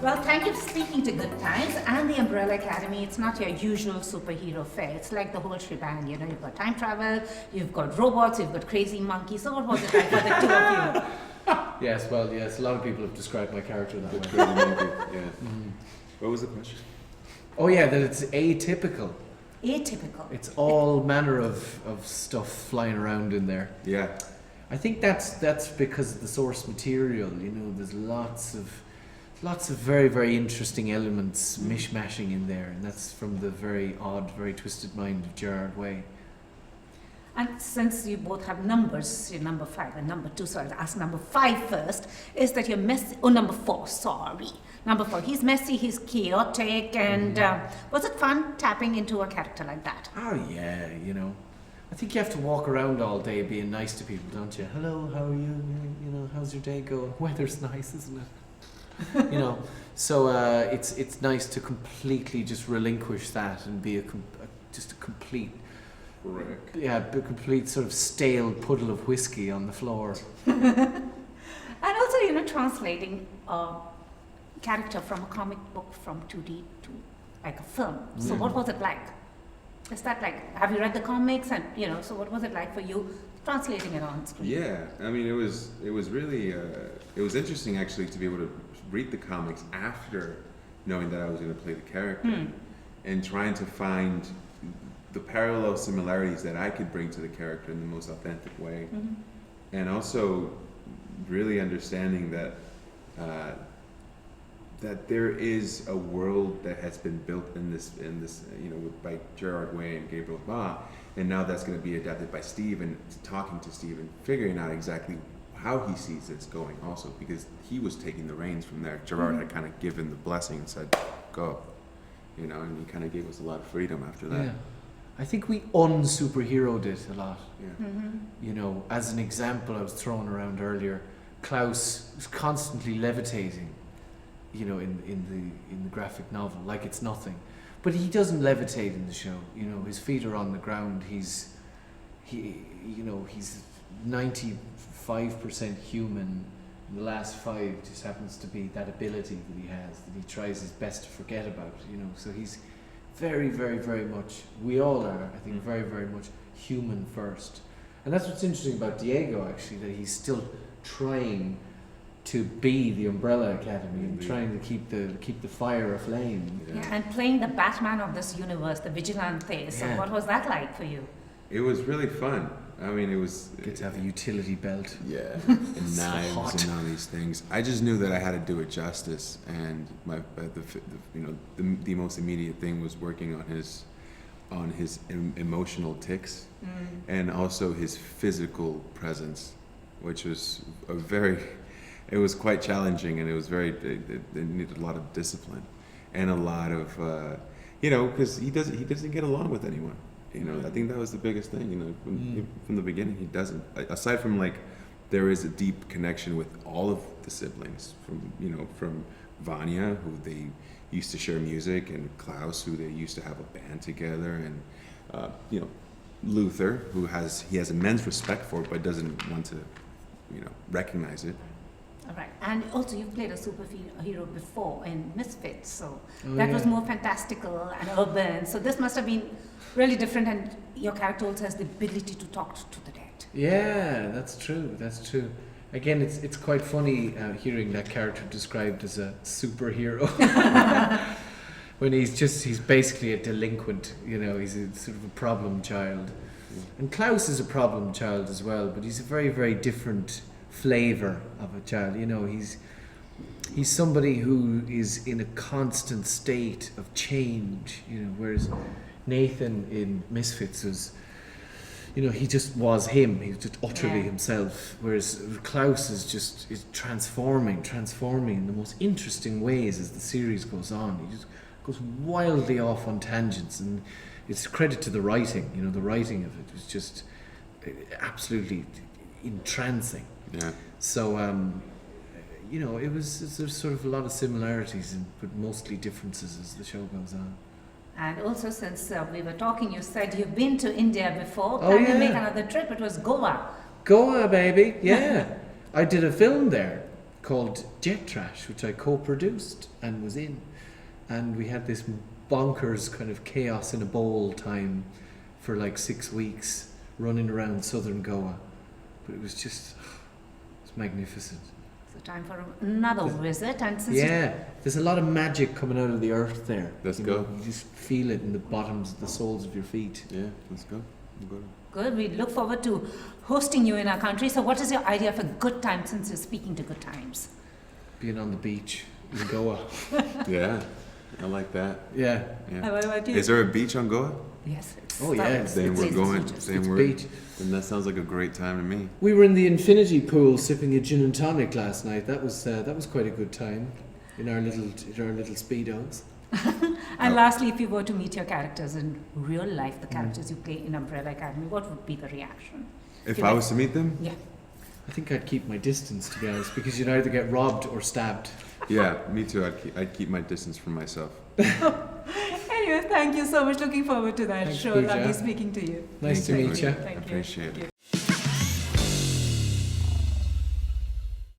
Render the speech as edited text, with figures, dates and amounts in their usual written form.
Well, thank you for speaking to Good Times and the Umbrella Academy. It's not your usual superhero fair. It's like the whole shebang. You know, you've got time travel, you've got robots, you've got crazy monkeys. So what was it like for the two of you? Yes, well, yes, a lot of people have described my character that way. Yeah. What was the question? Oh yeah, that it's atypical. Atypical. It's all manner of stuff flying around in there. Yeah. I think that's because of the source material. You know, there's lots of very, very interesting elements mishmashing in there, and that's from the very odd, very twisted mind of Gerard Way. And since you both have numbers, you're number 5 and number 2, so I'll ask number 5 first, is that you're messy, number 4, sorry. Number 4, he's messy, he's chaotic, and was it fun tapping into a character like that? Oh yeah, you know. I think you have to walk around all day being nice to people, don't you? Hello, how are you? You know, how's your day going? Weather's nice, isn't it? You know, so it's nice to completely just relinquish that and be just a complete, Correct. yeah, a complete sort of stale puddle of whiskey on the floor. And also, you know, translating a character from a comic book from 2D to like a film. So what was it like? Is that like, have you read the comics and, you know, so what was it like for you translating it on screen? Yeah, I mean, it was really, it was interesting actually to be able to read the comics after knowing that I was going to play the character and trying to find the parallel similarities that I could bring to the character in the most authentic way. And also really understanding that that there is a world that has been built in this you know, by Gerard Way and Gabriel Ba, and now that's going to be adapted by Steve, and talking to Steve and figuring out exactly how he sees it's going also, because he was taking the reins from there. Gerard had kind of given the blessing and said, go, you know, and he kind of gave us a lot of freedom after that. Yeah. I think we un-superheroed it a lot. Yeah. You know, as an example I was throwing around earlier, Klaus is constantly levitating, you know, in the graphic novel, like it's nothing. But he doesn't levitate in the show. You know, his feet are on the ground. He's 95% human. And the last 5 just happens to be that ability that he has, that he tries his best to forget about. You know, so he's very, very, very much. We all are, I think, very, very much human first. And that's what's interesting about Diego, actually, that he's still trying to be the Umbrella Academy and trying to keep the fire aflame. Yeah, and playing the Batman of this universe, the vigilante. So what was that like for you? It was really fun. I mean, it was... Get to have a utility belt. Yeah, and knives hot. and all these things. I just knew that I had to do it justice, and the most immediate thing was working on his emotional tics, and also his physical presence, which was it was quite challenging, and it was it needed a lot of discipline and a lot of you know, because he doesn't get along with anyone. You know, I think that was the biggest thing. You know, from the beginning, he doesn't. Aside from, like, there is a deep connection with all of the siblings. From Vanya, who they used to share music, and Klaus, who they used to have a band together, and you know, Luther, who he has immense respect for, but doesn't want to, you know, recognize it. All right, and also you've played a superhero before in Misfits, so that was more fantastical and urban. So this must have been really different, and your character also has the ability to talk to the dead. Yeah, that's true. That's true. Again, it's quite funny hearing that character described as a superhero when he's basically a delinquent. You know, he's a sort of a problem child, and Klaus is a problem child as well, but he's a very, very different flavor of a child. You know, he's somebody who is in a constant state of change, you know, whereas Nathan in Misfits was, you know, he just was him. He was just utterly himself, whereas Klaus is transforming in the most interesting ways as the series goes on. He just goes wildly off on tangents, and it's credit to the writing. You know, the writing of it was just absolutely entrancing. Yeah. So, you know, there's sort of a lot of similarities, but mostly differences as the show goes on. And also, since we were talking, you said you've been to India before. Oh, Plan to make another trip. It was Goa. Goa, baby. Yeah. I did a film there. called Jet Trash, which I co-produced and was in. And we had this bonkers kind of chaos in a bowl time for like 6 weeks, running around southern Goa. But it was just, it's magnificent. So time for another visit. And since Yeah, there's a lot of magic coming out of the earth there. Let's You go. know, you just feel it in the bottoms, the soles of your feet. Yeah, let's go. We'll go. good, we look forward to hosting you in our country. So what is your idea of a good time, since you're speaking to good times? Being on the beach in Goa. Yeah, I like that. Yeah. Yeah. What about you? Is there a beach on Goa? Yes. It's Oh, yeah. Then we're going. Then It's we're. beach. Then that sounds like a great time to me. We were in the infinity pool sipping a gin and tonic last night. That was quite a good time in our little speedos. And lastly, if you were to meet your characters in real life, the characters you play in Umbrella Academy, what would be the reaction? If You I like- was to meet them, Yeah. I think I'd keep my distance, to be honest, because you'd either get robbed or stabbed. yeah, me too. I'd keep my distance from myself. Anyway, thank you so much. Looking forward to that Thanks, show. Pooja. Lovely speaking to you. Nice to Thank you. meet you. Thank you. Appreciate it. Thank you.